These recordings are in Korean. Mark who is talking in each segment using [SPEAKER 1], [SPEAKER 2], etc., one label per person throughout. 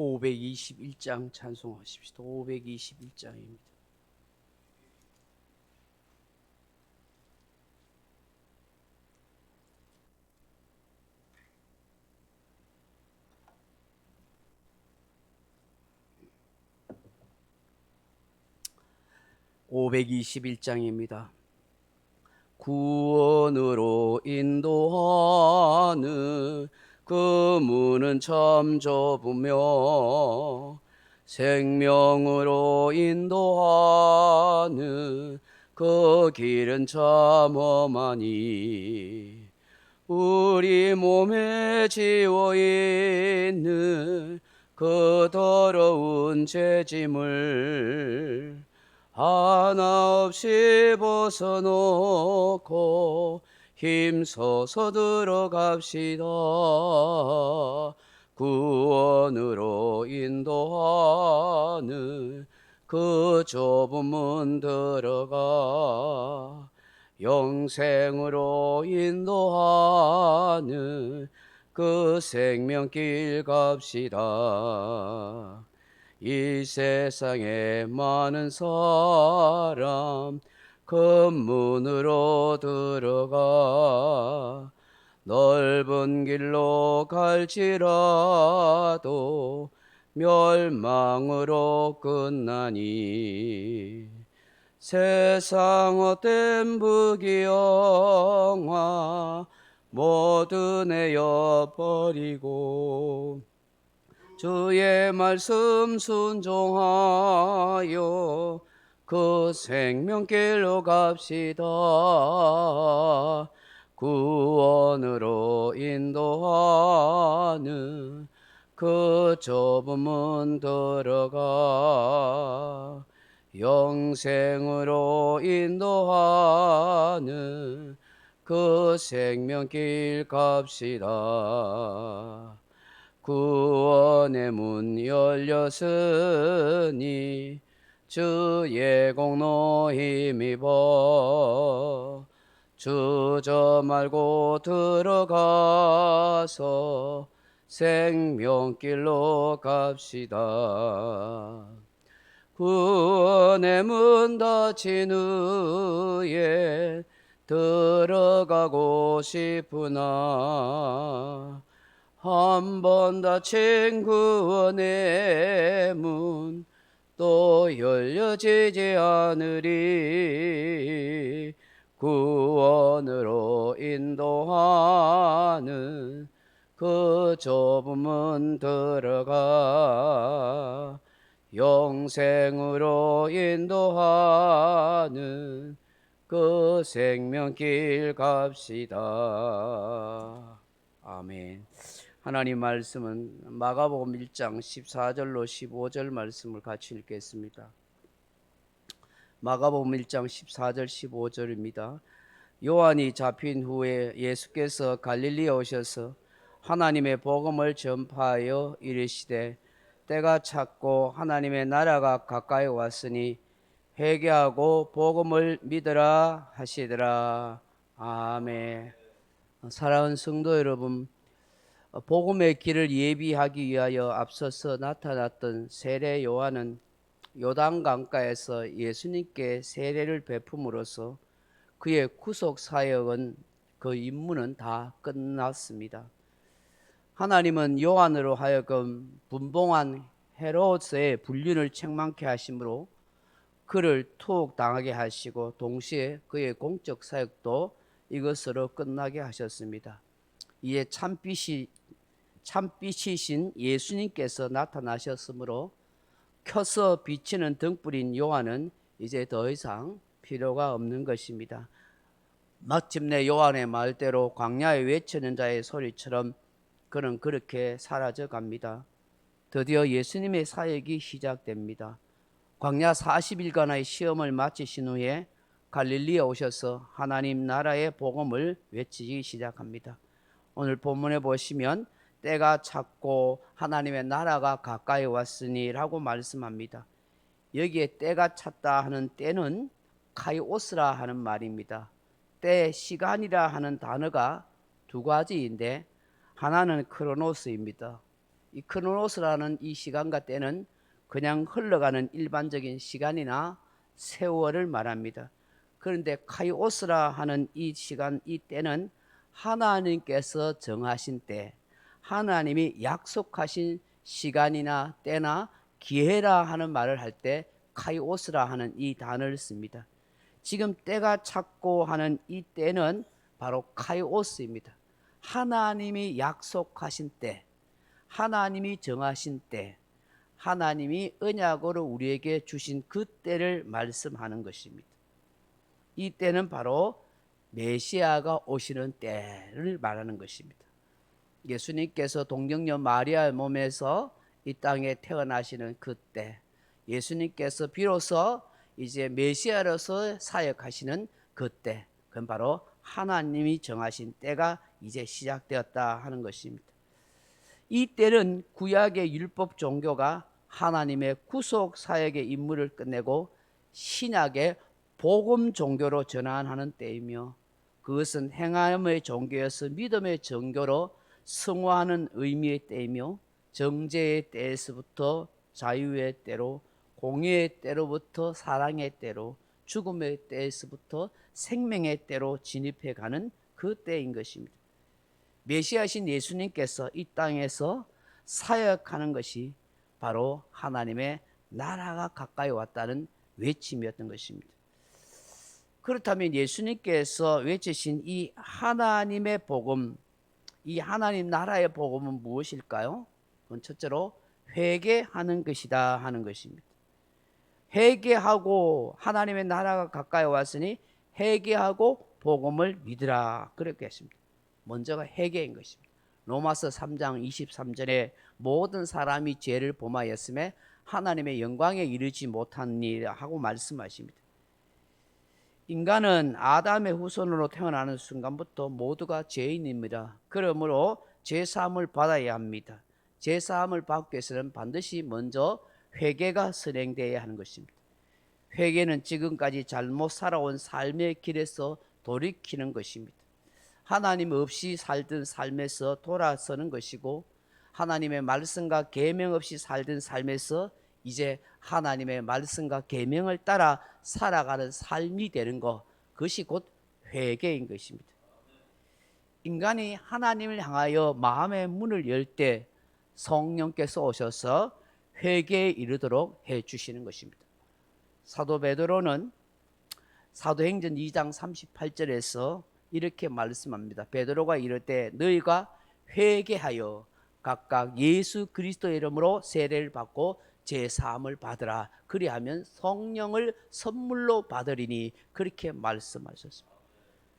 [SPEAKER 1] 521장 찬송하십시다. 521장입니다. (521장입니다) 구원으로 인도하는 그 문은 참 좁으며 생명으로 인도하는 그 길은 참 험하니 우리 몸에 지워있는 그 더러운 죄짐을 하나 없이 벗어놓고 힘써서 들어갑시다. 구원으로 인도하는 그 좁은 문 들어가 영생으로 인도하는 그 생명길 갑시다. 이 세상에 많은 사람 그 문으로 들어가 넓은 길로 갈지라도 멸망으로 끝나니 세상 헛된 부귀영화 모두 내어버리고 주의 말씀 순종하여 그 생명길로 갑시다. 구원으로 인도하는 그 좁은 문 들어가 영생으로 인도하는 그 생명길 갑시다. 구원의 문 열렸으니 주의 공로 힘입어 주저 말고 들어가서 생명길로 갑시다. 구원의 문 닫힌 후에 들어가고 싶으나 한 번 닫힌 구원의 문 또 열려지지 않으리. 구원으로 인도하는 그 좁은 문 들어가 영생으로 인도하는 그 생명길 갑시다. 아멘. 하나님 말씀은 마가복음 1장 14절로 15절 말씀을 같이 읽겠습니다. 마가복음 1장 14절 15절입니다. 요한이 잡힌 후에 예수께서 갈릴리에 오셔서 하나님의 복음을 전파하여 이르시되 때가 찼고 하나님의 나라가 가까이 왔으니 회개하고 복음을 믿으라 하시더라. 아멘. 사랑하는 성도 여러분, 복음의 길을 예비하기 위하여 앞서서 나타났던 세례 요한은 요단 강가에서 예수님께 세례를 베품으로써 그의 구속 사역은 그 임무는 다 끝났습니다. 하나님은 요한으로 하여금 분봉한 헤롯의 불륜을 책망케 하심으로 그를 투옥당하게 하시고 동시에 그의 공적 사역도 이것으로 끝나게 하셨습니다. 이에 참빛이신 예수님께서 나타나셨으므로 켜서 비치는 등불인 요한은 이제 더 이상 필요가 없는 것입니다. 마침내 요한의 말대로 광야에 외치는 자의 소리처럼 그는 그렇게 사라져 갑니다. 드디어 예수님의 사역이 시작됩니다. 광야 40일간의 시험을 마치신 후에 갈릴리에 오셔서 하나님 나라의 복음을 외치기 시작합니다. 오늘 본문에 보시면 때가 찼고 하나님의 나라가 가까이 왔으니 라고 말씀합니다. 여기에 때가 찼다 하는 때는 카이오스라 하는 말입니다. 때, 시간이라 하는 단어가 두 가지인데 하나는 크로노스입니다. 이 크로노스라는 이 시간과 때는 그냥 흘러가는 일반적인 시간이나 세월을 말합니다. 그런데 카이오스라 하는 이 시간, 이 때는 하나님께서 정하신 때, 하나님이 약속하신 시간이나 때나 기회라 하는 말을 할 때 카이오스라 하는 이 단어를 씁니다. 지금 때가 찼고 하는 이 때는 바로 카이오스입니다. 하나님이 약속하신 때, 하나님이 정하신 때, 하나님이 언약으로 우리에게 주신 그 때를 말씀하는 것입니다. 이 때는 바로 메시아가 오시는 때를 말하는 것입니다. 예수님께서 동정녀 마리아의 몸에서 이 땅에 태어나시는 그때, 예수님께서 비로소 이제 메시아로서 사역하시는 그때, 그건 바로 하나님이 정하신 때가 이제 시작되었다 하는 것입니다. 이 때는 구약의 율법 종교가 하나님의 구속 사역의 임무를 끝내고 신약의 복음 종교로 전환하는 때이며, 그것은 행함의 종교에서 믿음의 종교로 승화하는 의미의 때이며, 정죄의 때에서부터 자유의 때로, 공의의 때로부터 사랑의 때로, 죽음의 때에서부터 생명의 때로 진입해가는 그 때인 것입니다. 메시아신 예수님께서 이 땅에서 사역하는 것이 바로 하나님의 나라가 가까이 왔다는 외침이었던 것입니다. 그렇다면 예수님께서 외치신 이 하나님의 복음, 이 하나님 나라의 복음은 무엇일까요? 그건 첫째로 회개하는 것이다 하는 것입니다. 회개하고 하나님의 나라가 가까이 왔으니 회개하고 복음을 믿으라 그렇게 했습니다. 먼저가 회개인 것입니다. 로마서 3장 23절에 모든 사람이 죄를 범하였음에 하나님의 영광에 이르지 못하니라 하고 말씀하십니다. 인간은 아담의 후손으로 태어나는 순간부터 모두가 죄인입니다. 그러므로 죄사함을 받아야 합니다. 죄사함을 받기 위해서는 반드시 먼저 회개가 선행되어야 하는 것입니다. 회개는 지금까지 잘못 살아온 삶의 길에서 돌이키는 것입니다. 하나님 없이 살던 삶에서 돌아서는 것이고, 하나님의 말씀과 계명 없이 살던 삶에서 이제 하나님의 말씀과 계명을 따라 살아가는 삶이 되는 것, 그것이 곧 회개인 것입니다. 인간이 하나님을 향하여 마음의 문을 열 때 성령께서 오셔서 회개에 이르도록 해 주시는 것입니다. 사도 베드로는 사도행전 2장 38절에서 이렇게 말씀합니다. 베드로가 이럴 때 너희가 회개하여 각각 예수 그리스도의 이름으로 세례를 받고 제사함을 받으라. 그리하면 성령을 선물로 받으리니 그렇게 말씀하셨습니다.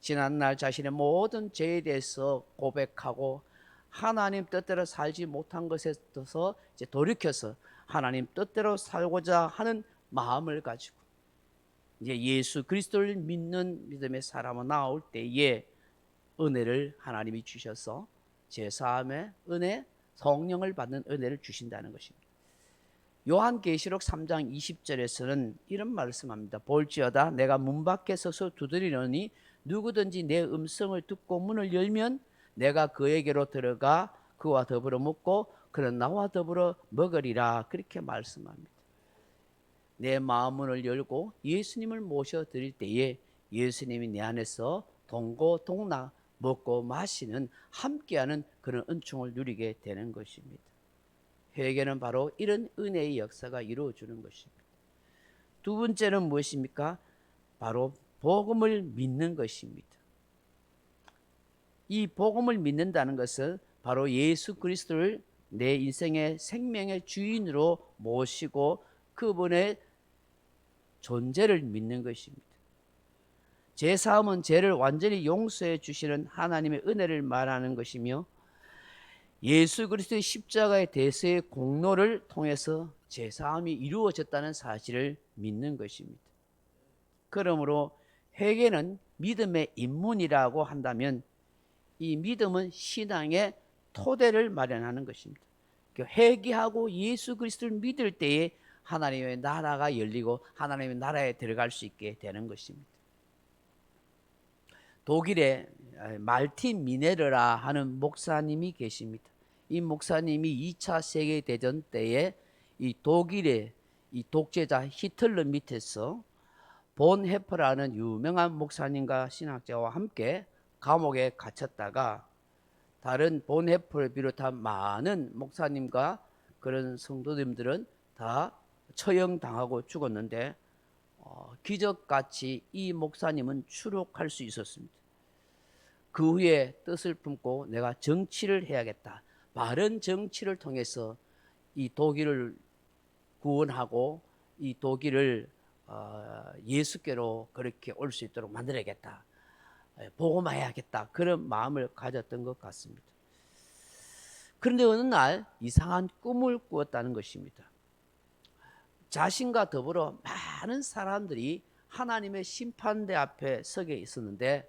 [SPEAKER 1] 지난날 자신의 모든 죄에 대해서 고백하고 하나님 뜻대로 살지 못한 것에 대해서 이제 돌이켜서 하나님 뜻대로 살고자 하는 마음을 가지고 이제 예수 그리스도를 믿는 믿음의 사람은 나올 때에 은혜를 하나님이 주셔서 제사함의 은혜, 성령을 받는 은혜를 주신다는 것입니다. 요한계시록 3장 20절에서는 이런 말씀합니다. 볼지어다 내가 문 밖에 서서 두드리노니 누구든지 내 음성을 듣고 문을 열면 내가 그에게로 들어가 그와 더불어 먹고 그는 나와 더불어 먹으리라 그렇게 말씀합니다. 내 마음문을 열고 예수님을 모셔드릴 때에 예수님이 내 안에서 동고동락 먹고 마시는 함께하는 그런 은총을 누리게 되는 것입니다. 회개는 바로 이런 은혜의 역사가 이루어지는 것입니다. 두 번째는 무엇입니까? 바로 복음을 믿는 것입니다. 이 복음을 믿는다는 것은 바로 예수 그리스도를 내 인생의 생명의 주인으로 모시고 그분의 존재를 믿는 것입니다. 제사함은 죄를 완전히 용서해 주시는 하나님의 은혜를 말하는 것이며, 예수 그리스도의 십자가의 대속의 공로를 통해서 제사함이 이루어졌다는 사실을 믿는 것입니다. 그러므로 회개는 믿음의 입문이라고 한다면 이 믿음은 신앙의 토대를 마련하는 것입니다. 회개하고 예수 그리스도를 믿을 때에 하나님의 나라가 열리고 하나님의 나라에 들어갈 수 있게 되는 것입니다. 독일에 말틴 미네르라 하는 목사님이 계십니다. 이 목사님이 2차 세계대전 때에 이 독일의 이 독재자 히틀러 밑에서 본 헤퍼라는 유명한 목사님과 신학자와 함께 감옥에 갇혔다가 다른 본 헤퍼를 비롯한 많은 목사님과 그런 성도님들은 다 처형당하고 죽었는데 기적같이 이 목사님은 추록할 수 있었습니다. 그 후에 뜻을 품고 내가 정치를 해야겠다. 바른 정치를 통해서 이 독일을 구원하고 이 독일을 예수께로 그렇게 올 수 있도록 만들어야겠다. 복음화해야겠다. 그런 마음을 가졌던 것 같습니다. 그런데 어느 날 이상한 꿈을 꾸었다는 것입니다. 자신과 더불어 많은 사람들이 하나님의 심판대 앞에 서게 있었는데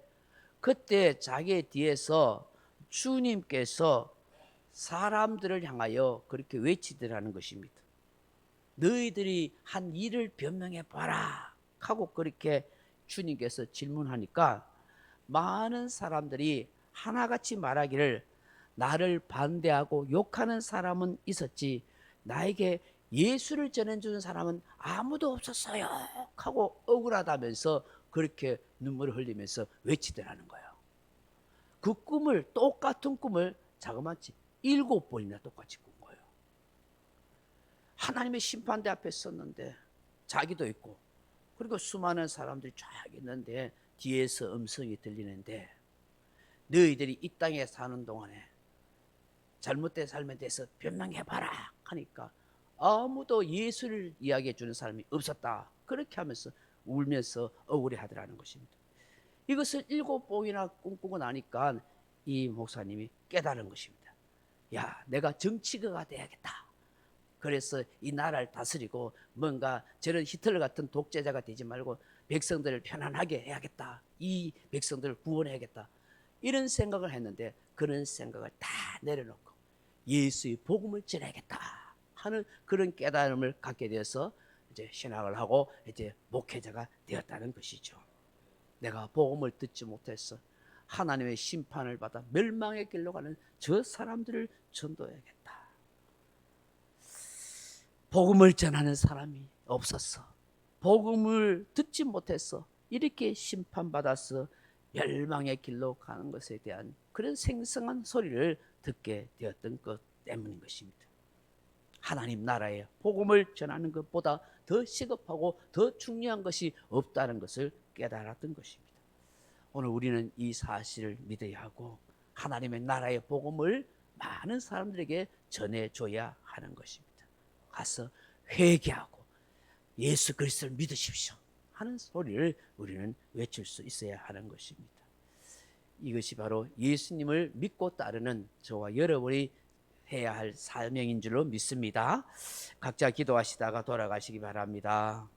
[SPEAKER 1] 그때 자기의 뒤에서 주님께서 사람들을 향하여 그렇게 외치더라는 것입니다. 너희들이 한 일을 변명해 봐라 하고 그렇게 주님께서 질문하니까 많은 사람들이 하나같이 말하기를 나를 반대하고 욕하는 사람은 있었지 나에게 예수를 전해주는 사람은 아무도 없었어요 하고 억울하다면서 그렇게 눈물을 흘리면서 외치더라는 거예요. 그 꿈을 똑같은 꿈을 자그마치 7번이나 똑같이 꾼 거예요. 하나님의 심판대 앞에 섰는데 자기도 있고 그리고 수많은 사람들이 쫙 있는데 뒤에서 음성이 들리는데 너희들이 이 땅에 사는 동안에 잘못된 삶에 대해서 변명해봐라 하니까 아무도 예수를 이야기해 주는 사람이 없었다. 그렇게 하면서 울면서 억울해하더라는 것입니다. 이것을 7번이나 꿈꾸고 나니까 이 목사님이 깨달은 것입니다. 야, 내가 정치가가 돼야겠다. 그래서 이 나라를 다스리고 뭔가 저런 히틀러 같은 독재자가 되지 말고 백성들을 편안하게 해야겠다. 이 백성들을 구원해야겠다. 이런 생각을 했는데 그런 생각을 다 내려놓고 예수의 복음을 전해야겠다 하는 그런 깨달음을 갖게 되어서 이제 신학을 하고 이제 목회자가 되었다는 것이죠. 내가 복음을 듣지 못해서 하나님의 심판을 받아 멸망의 길로 가는 저 사람들을 전도해야겠다. 복음을 전하는 사람이 없었어. 복음을 듣지 못해서 이렇게 심판받아서 멸망의 길로 가는 것에 대한 그런 생생한 소리를 듣게 되었던 것 때문인 것입니다. 하나님 나라에 복음을 전하는 것보다 더 시급하고 더 중요한 것이 없다는 것을 깨달았던 것입니다. 오늘 우리는 이 사실을 믿어야 하고 하나님의 나라의 복음을 많은 사람들에게 전해줘야 하는 것입니다. 가서 회개하고 예수 그리스도를 믿으십시오 하는 소리를 우리는 외칠 수 있어야 하는 것입니다. 이것이 바로 예수님을 믿고 따르는 저와 여러분이 해야 할 사명인 줄로 믿습니다. 각자 기도하시다가 돌아가시기 바랍니다.